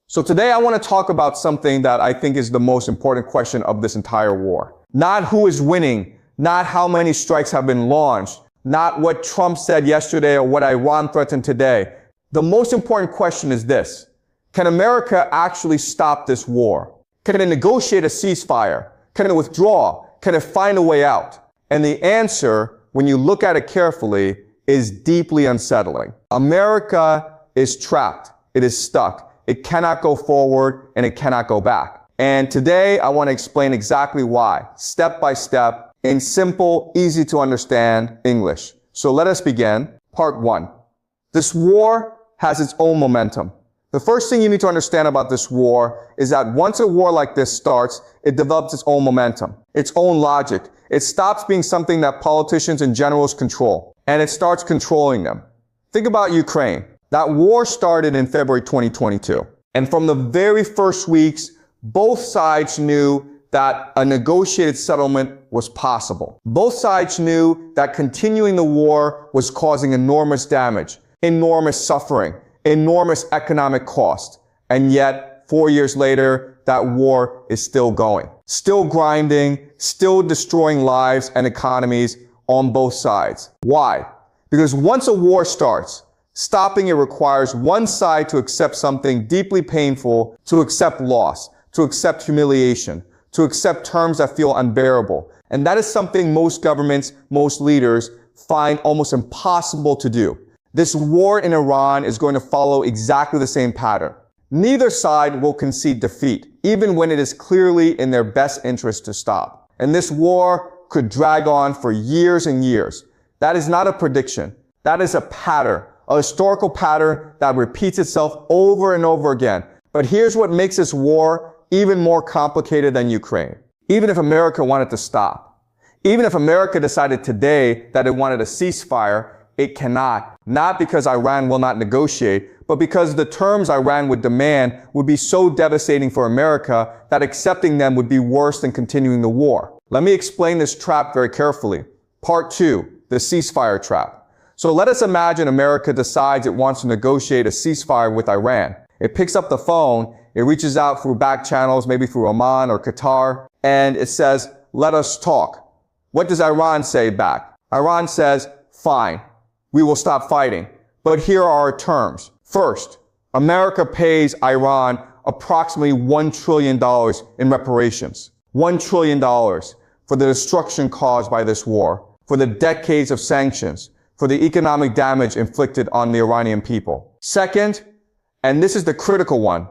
So today I want to talk about something that I think is the most important question of this entire war. Not who is winning, not how many strikes have been launched, not what Trump said yesterday or what Iran threatened today. The most important question is this: can America actually stop this war? Can it negotiate a ceasefire? Can it withdraw? Can it find a way out? And the answer, when you look at it carefully, is deeply unsettling. America is trapped. It is stuck. It cannot go forward and it cannot go back. And today I want to explain exactly why, step by step, in simple, easy to understand English. So let us begin. Part 1. This war has its own momentum. The first thing you need to understand about this war is that once a war like this starts, it develops its own momentum, its own logic. It stops being something that politicians and generals control, and it starts controlling them. Think about Ukraine. That war started in February 2022. And from the very first weeks, both sides knew that a negotiated settlement was possible. Both sides knew that continuing the war was causing enormous damage, enormous suffering, enormous economic cost. And yet, 4 years later, that war is still going, still grinding, still destroying lives and economies on both sides. Why? Because once a war starts, stopping it requires one side to accept something deeply painful, to accept loss, to accept humiliation, to accept terms that feel unbearable. And that is something most governments, most leaders find almost impossible to do. This war in Iran is going to follow exactly the same pattern. Neither side will concede defeat, even when it is clearly in their best interest to stop. And this war could drag on for years and years. That is not a prediction. That is a pattern, a historical pattern that repeats itself over and over again. But here's what makes this war even more complicated than Ukraine. Even if America wanted to stop, even if America decided today that it wanted a ceasefire, it cannot. Not because Iran will not negotiate, but because the terms Iran would demand would be so devastating for America that accepting them would be worse than continuing the war. Let me explain this trap very carefully. Part 2, the ceasefire trap. So let us imagine America decides it wants to negotiate a ceasefire with Iran. It picks up the phone, it reaches out through back channels, maybe through Oman or Qatar, and it says, "Let us talk." What does Iran say back? Iran says, "Fine, we will stop fighting, but here are our terms." First, America pays Iran approximately $1 trillion in reparations. $1 trillion for the destruction caused by this war, for the decades of sanctions, for the economic damage inflicted on the Iranian people. Second, and this is the critical one,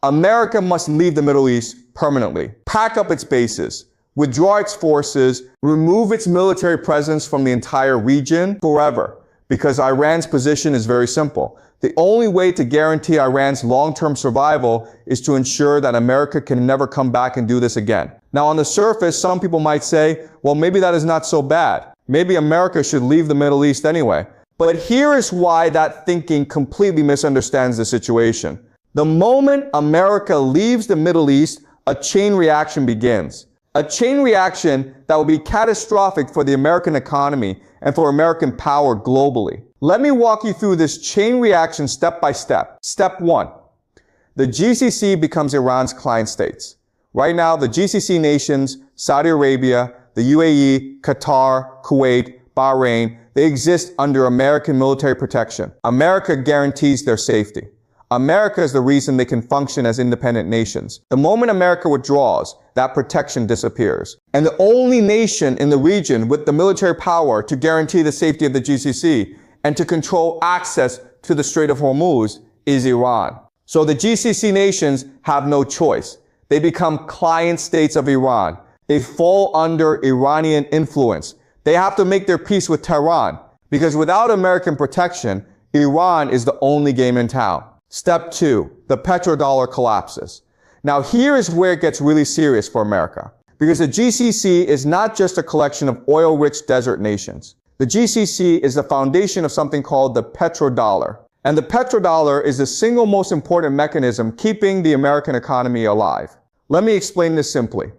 America must leave the Middle East permanently, pack up its bases, withdraw its forces, remove its military presence from the entire region forever, because Iran's position is very simple. The only way to guarantee Iran's long-term survival is to ensure that America can never come back and do this again. Now, on the surface, some people might say, well, maybe that is not so bad. Maybe America should leave the Middle East anyway. But here is why that thinking completely misunderstands the situation. The moment America leaves the Middle East, a chain reaction begins. A chain reaction that will be catastrophic for the American economy and for American power globally. Let me walk you through this chain reaction step by step. Step 1. The GCC becomes Iran's client states. Right now, the GCC nations, Saudi Arabia, the UAE, Qatar, Kuwait, Bahrain, they exist under American military protection. America guarantees their safety. America is the reason they can function as independent nations. The moment America withdraws, that protection disappears. And the only nation in the region with the military power to guarantee the safety of the GCC and to control access to the Strait of Hormuz is Iran. So the GCC nations have no choice. They become client states of Iran. They fall under Iranian influence. They have to make their peace with Tehran, because without American protection, Iran is the only game in town. Step 2, the petrodollar collapses. Now here is where it gets really serious for America, because the GCC is not just a collection of oil-rich desert nations. The GCC is the foundation of something called the petrodollar. And the petrodollar is the single most important mechanism keeping the American economy alive. Let me explain this simply.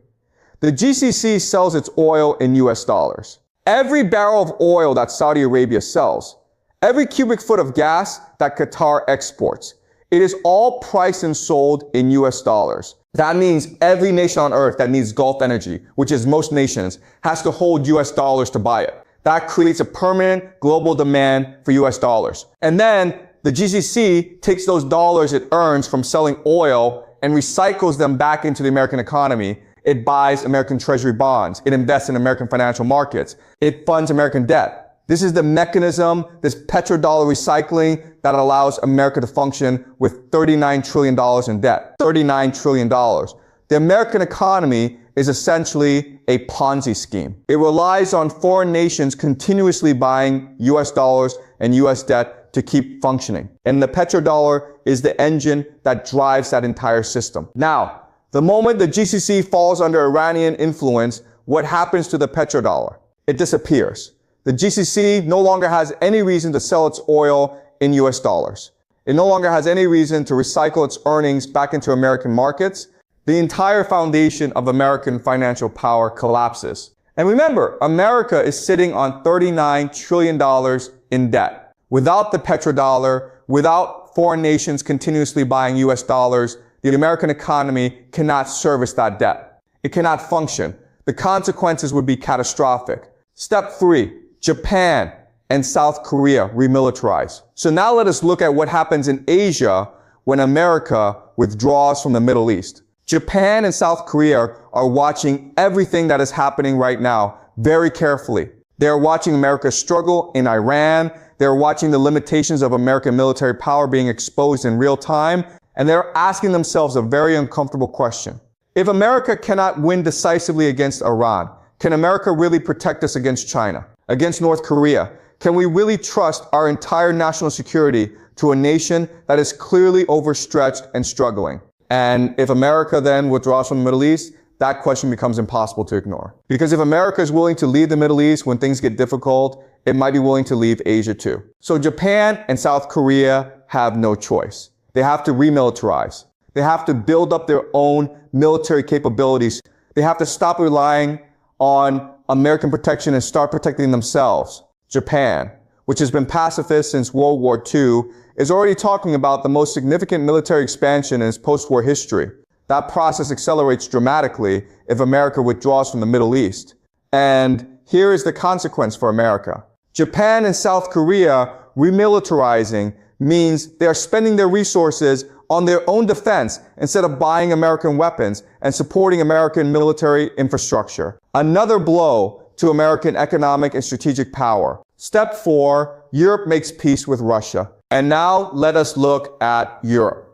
The GCC sells its oil in US dollars. Every barrel of oil that Saudi Arabia sells, every cubic foot of gas that Qatar exports, It is all priced and sold in US dollars. That means every nation on earth that needs Gulf energy, which is most nations, has to hold US dollars to buy it. That creates a permanent global demand for US dollars. And then the GCC takes those dollars it earns from selling oil and recycles them back into the American economy. It buys American treasury bonds. It invests in American financial markets. It funds American debt. This is the mechanism, this petrodollar recycling that allows America to function with $39 trillion in debt. $39 trillion. The American economy is essentially a Ponzi scheme. It relies on foreign nations continuously buying US dollars and US debt to keep functioning. And the petrodollar is the engine that drives that entire system. Now, the moment the GCC falls under Iranian influence, what happens to the petrodollar? It disappears. The GCC no longer has any reason to sell its oil in US dollars. It no longer has any reason to recycle its earnings back into American markets. The entire foundation of American financial power collapses. And remember, America is sitting on $39 trillion in debt. Without the petrodollar, without foreign nations continuously buying US dollars, the American economy cannot service that debt. It cannot function. The consequences would be catastrophic. Step 3, Japan and South Korea remilitarize. So now let us look at what happens in Asia when America withdraws from the Middle East. Japan and South Korea are watching everything that is happening right now very carefully. They're watching America's struggle in Iran. They're watching the limitations of American military power being exposed in real time. And they're asking themselves a very uncomfortable question. If America cannot win decisively against Iran, can America really protect us against China, against North Korea? Can we really trust our entire national security to a nation that is clearly overstretched and struggling? And if America then withdraws from the Middle East, that question becomes impossible to ignore. Because if America is willing to leave the Middle East when things get difficult, it might be willing to leave Asia too. So Japan and South Korea have no choice. They have to remilitarize. They have to build up their own military capabilities. They have to stop relying on American protection and start protecting themselves. Japan, which has been pacifist since World War II, is already talking about the most significant military expansion in its post-war history. That process accelerates dramatically if America withdraws from the Middle East. And here is the consequence for America. Japan and South Korea remilitarizing means they are spending their resources on their own defense instead of buying American weapons and supporting American military infrastructure. Another blow to American economic and strategic power. Step 4, Europe makes peace with Russia. And now let us look at Europe.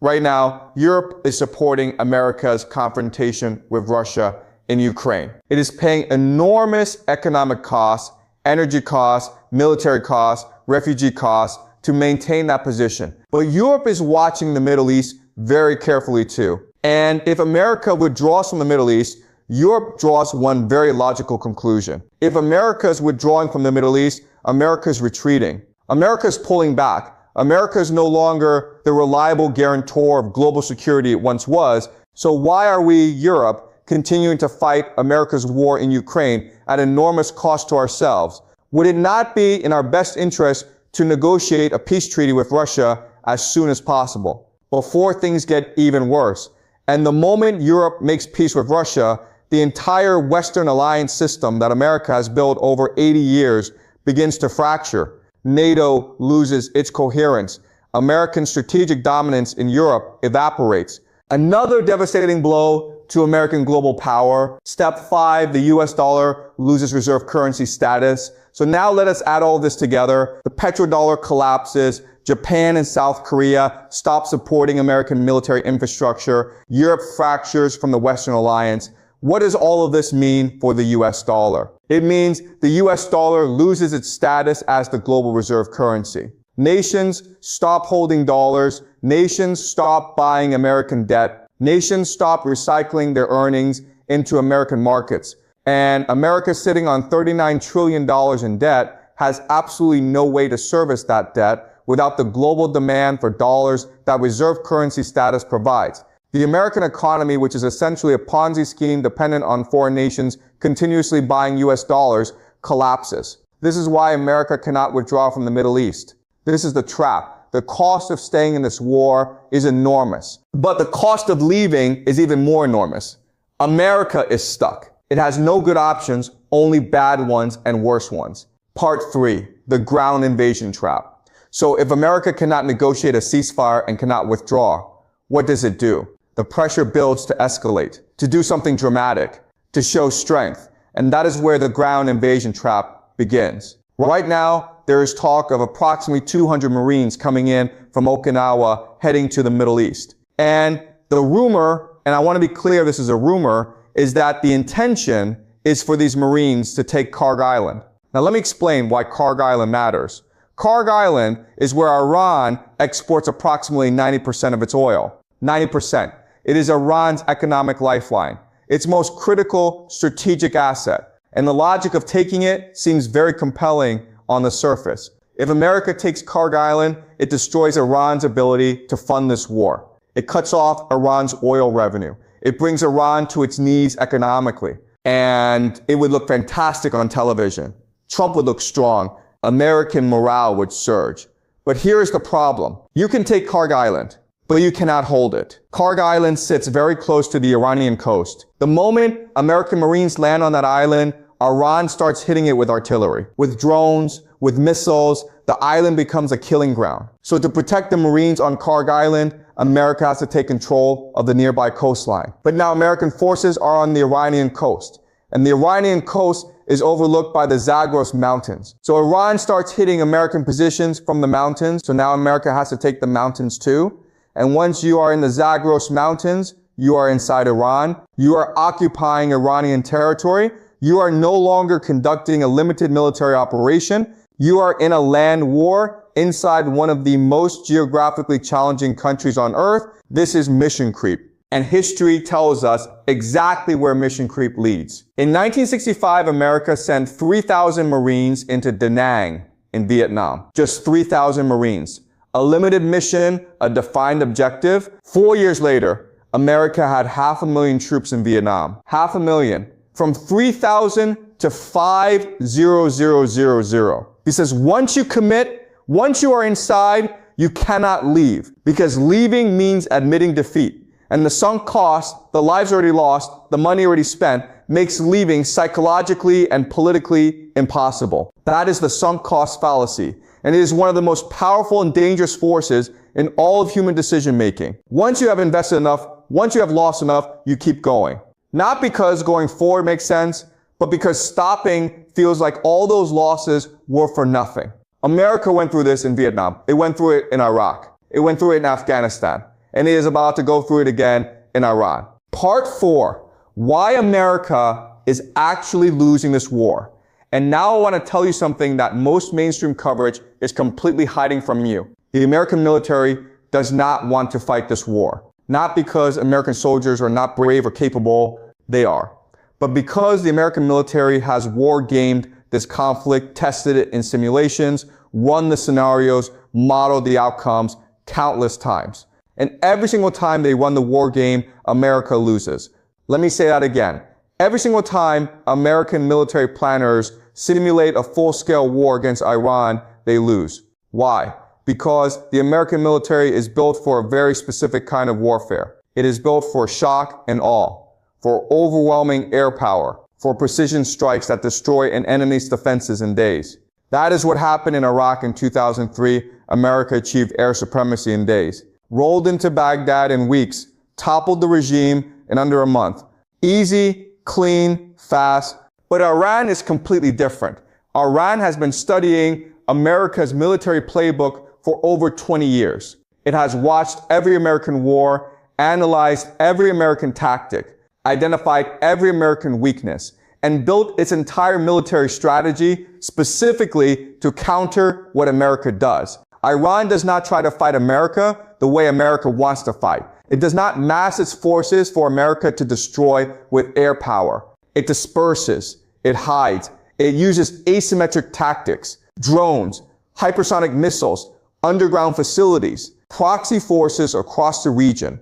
Right now, Europe is supporting America's confrontation with Russia in Ukraine. It is paying enormous economic costs, energy costs, military costs, refugee costs to maintain that position. But Europe is watching the Middle East very carefully too. And if America withdraws from the Middle East, Europe draws one very logical conclusion. If America is withdrawing from the Middle East, America is retreating. America is pulling back. America is no longer the reliable guarantor of global security it once was. So why are we, Europe, continuing to fight America's war in Ukraine at enormous cost to ourselves? Would it not be in our best interest to negotiate a peace treaty with Russia as soon as possible, before things get even worse? And the moment Europe makes peace with Russia, the entire Western alliance system that America has built over 80 years begins to fracture. NATO loses its coherence. American strategic dominance in Europe evaporates. Another devastating blow to American global power. Step 5, the US dollar loses reserve currency status. So now let us add all this together. The petrodollar collapses. Japan and South Korea stop supporting American military infrastructure. Europe fractures from the Western alliance. What does all of this mean for the US dollar? It means the US dollar loses its status as the global reserve currency. Nations stop holding dollars. Nations stop buying American debt. Nations stop recycling their earnings into American markets. And America, sitting on $39 trillion in debt, has absolutely no way to service that debt without the global demand for dollars that reserve currency status provides. The American economy, which is essentially a Ponzi scheme dependent on foreign nations continuously buying US dollars, collapses. This is why America cannot withdraw from the Middle East. This is the trap. The cost of staying in this war is enormous. But the cost of leaving is even more enormous. America is stuck. It has no good options, only bad ones and worse ones. Part 3, the ground invasion trap. So if America cannot negotiate a ceasefire and cannot withdraw, what does it do? The pressure builds to escalate, to do something dramatic, to show strength. And that is where the ground invasion trap begins. Right now, there is talk of approximately 200 Marines coming in from Okinawa heading to the Middle East. And the rumor, and I want to be clear, this is a rumor, is that the intention is for these Marines to take Kharg Island. Now let me explain why Kharg Island matters. Kharg Island is where Iran exports approximately 90% of its oil. 90%. It is Iran's economic lifeline, its most critical strategic asset. And the logic of taking it seems very compelling on the surface. If America takes Kharg Island, it destroys Iran's ability to fund this war. It cuts off Iran's oil revenue. It brings Iran to its knees economically. And it would look fantastic on television. Trump would look strong. American morale would surge. But here's the problem. You can take Kharg Island, but you cannot hold it. Kharg Island sits very close to the Iranian coast. The moment American Marines land on that island, Iran starts hitting it with artillery, with drones, with missiles. The island becomes a killing ground. So to protect the Marines on Kharg Island, America has to take control of the nearby coastline. But now American forces are on the Iranian coast, and the Iranian coast is overlooked by the Zagros Mountains. So Iran starts hitting American positions from the mountains. So now America has to take the mountains too. And once you are in the Zagros Mountains, you are inside Iran. You are occupying Iranian territory. You are no longer conducting a limited military operation. You are in a land war inside one of the most geographically challenging countries on earth. This is mission creep. And history tells us exactly where mission creep leads. In 1965, America sent 3,000 Marines into Da Nang in Vietnam. Just 3,000 Marines. A limited mission, a defined objective. 4 years later, America had 500,000 troops in Vietnam. 500,000. From 3,000 to 5,000. Because once you commit, once you are inside, you cannot leave. Because leaving means admitting defeat. And the sunk cost, the lives already lost, the money already spent, makes leaving psychologically and politically impossible. That is the sunk cost fallacy. And it is one of the most powerful and dangerous forces in all of human decision making. Once you have invested enough, once you have lost enough, you keep going. Not because going forward makes sense, but because stopping feels like all those losses were for nothing. America went through this in Vietnam. It went through it in Iraq. It went through it in Afghanistan. And it is about to go through it again in Iran. Part 4, why America is actually losing this war. And now I want to tell you something that most mainstream coverage is completely hiding from you. The American military does not want to fight this war. Not because American soldiers are not brave or capable, they are. But because the American military has war-gamed this conflict, tested it in simulations, run the scenarios, modeled the outcomes countless times. And every single time they run the war game, America loses. Let me say that again. Every single time American military planners simulate a full-scale war against Iran, they lose. Why? Because the American military is built for a very specific kind of warfare. It is built for shock and awe, for overwhelming air power, for precision strikes that destroy an enemy's defenses in days. That is what happened in Iraq in 2003. America achieved air supremacy in days. Rolled into Baghdad in weeks, toppled the regime in under a month. Easy, clean, fast. But Iran is completely different. Iran has been studying America's military playbook for over 20 years. It has watched every American war, analyzed every American tactic, identified every American weakness, and built its entire military strategy specifically to counter what America does. Iran does not try to fight America the way America wants to fight. It does not mass its forces for America to destroy with air power. It disperses, it hides, it uses asymmetric tactics, drones, hypersonic missiles, underground facilities, proxy forces across the region.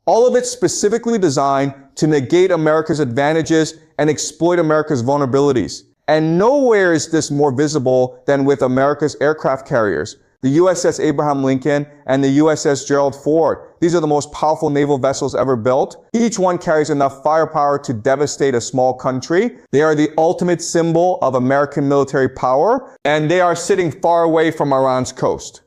All of it specifically designed to negate America's advantages and exploit America's vulnerabilities. And nowhere is this more visible than with America's aircraft carriers. the USS Abraham Lincoln and the USS Gerald Ford. These are the most powerful naval vessels ever built. Each one carries enough firepower to devastate a small country. They are the ultimate symbol of American military power, and they are sitting far away from Iran's coast,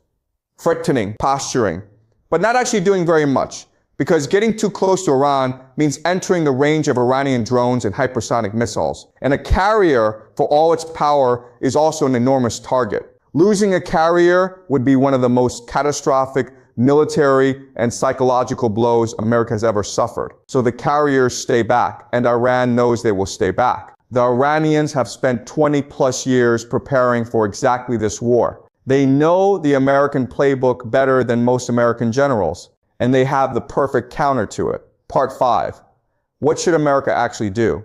threatening, posturing, but not actually doing very much, because getting too close to Iran means entering the range of Iranian drones and hypersonic missiles. And a carrier, for all its power, is also an enormous target. Losing a carrier would be one of the most catastrophic military and psychological blows America has ever suffered. So the carriers stay back, and Iran knows they will stay back. The Iranians have spent 20+ years preparing for exactly this war. They know the American playbook better than most American generals, and they have the perfect counter to it. Part 5. What should America actually do?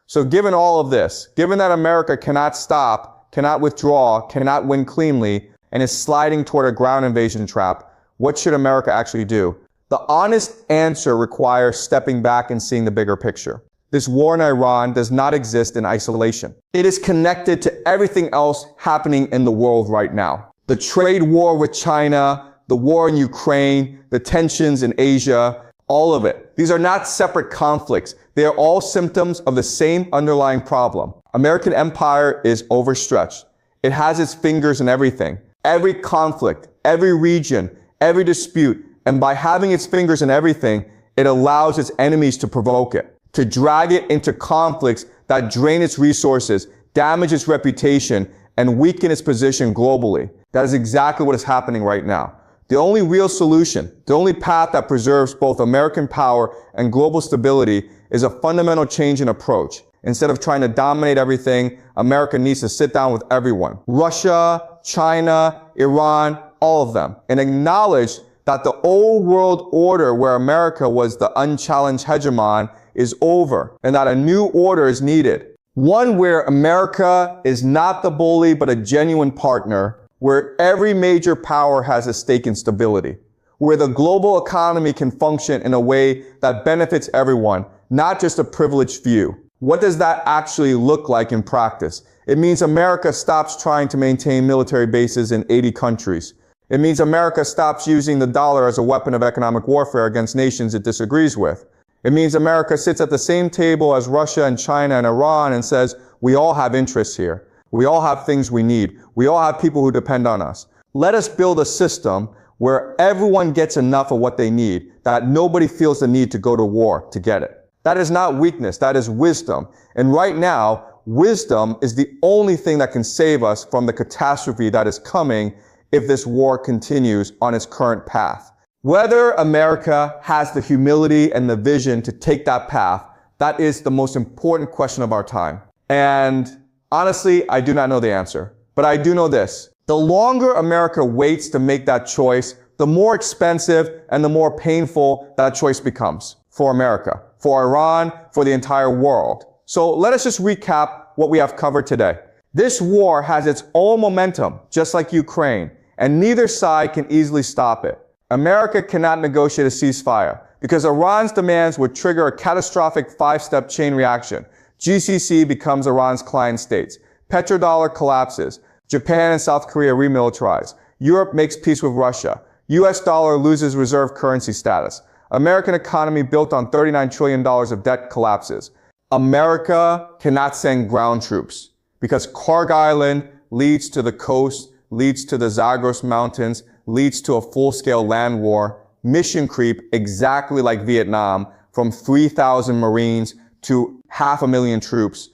So given all of this, given that America cannot stop, cannot withdraw, cannot win cleanly, and is sliding toward a ground invasion trap, what should America actually do? The honest answer requires stepping back and seeing the bigger picture. This war in Iran does not exist in isolation. It is connected to everything else happening in the world right now. The trade war with China, the war in Ukraine, the tensions in Asia, all of it. These are not separate conflicts. They are all symptoms of the same underlying problem. American empire is overstretched. It has its fingers in everything. Every conflict, every region, every dispute, and by having its fingers in everything, it allows its enemies to provoke it, to drag it into conflicts that drain its resources, damage its reputation, and weaken its position globally. That is exactly what is happening right now. The only real solution, the only path that preserves both American power and global stability is a fundamental change in approach. Instead of trying to dominate everything, America needs to sit down with everyone. Russia, China, Iran, all of them, and acknowledge that the old world order where America was the unchallenged hegemon is over, and that a new order is needed. One where America is not the bully, but a genuine partner, where every major power has a stake in stability, where the global economy can function in a way that benefits everyone, not just a privileged few. What does that actually look like in practice? It means America stops trying to maintain military bases in 80 countries. It means America stops using the dollar as a weapon of economic warfare against nations it disagrees with. It means America sits at the same table as Russia and China and Iran and says, we all have interests here. We all have things we need. We all have people who depend on us. Let us build a system where everyone gets enough of what they need, that nobody feels the need to go to war to get it. That is not weakness, that is wisdom. And right now, wisdom is the only thing that can save us from the catastrophe that is coming if this war continues on its current path. Whether America has the humility and the vision to take that path, that is the most important question of our time. And honestly, I do not know the answer, but I do know this. The longer America waits to make that choice, the more expensive and the more painful that choice becomes for America, for Iran, for the entire world. So let us just recap what we have covered today. This war has its own momentum, just like Ukraine, and neither side can easily stop it. America cannot negotiate a ceasefire because Iran's demands would trigger a catastrophic 5-step chain reaction. GCC becomes Iran's client states. Petrodollar collapses. Japan and South Korea remilitarize. Europe makes peace with Russia. US dollar loses reserve currency status. American economy built on $39 trillion of debt collapses. America cannot send ground troops because Karg Island leads to the coast, leads to the Zagros Mountains, leads to a full-scale land war, mission creep exactly like Vietnam, from 3,000 Marines to 500,000 troops.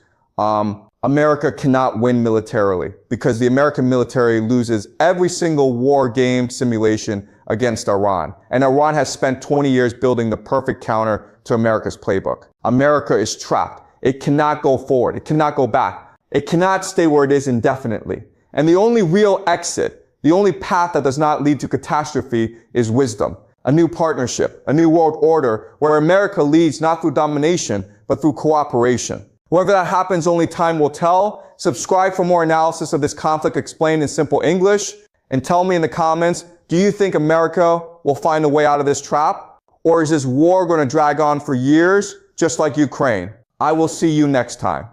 America cannot win militarily because the American military loses every single war game simulation against Iran. And Iran has spent 20 years building the perfect counter to America's playbook. America is trapped. It cannot go forward. It cannot go back. It cannot stay where it is indefinitely. And the only real exit, the only path that does not lead to catastrophe is wisdom. A new partnership, a new world order where America leads not through domination, but through cooperation. Whether that happens, only time will tell. Subscribe for more analysis of this conflict explained in simple English. And tell me in the comments, do you think America will find a way out of this trap? Or is this war going to drag on for years, just like Ukraine? I will see you next time.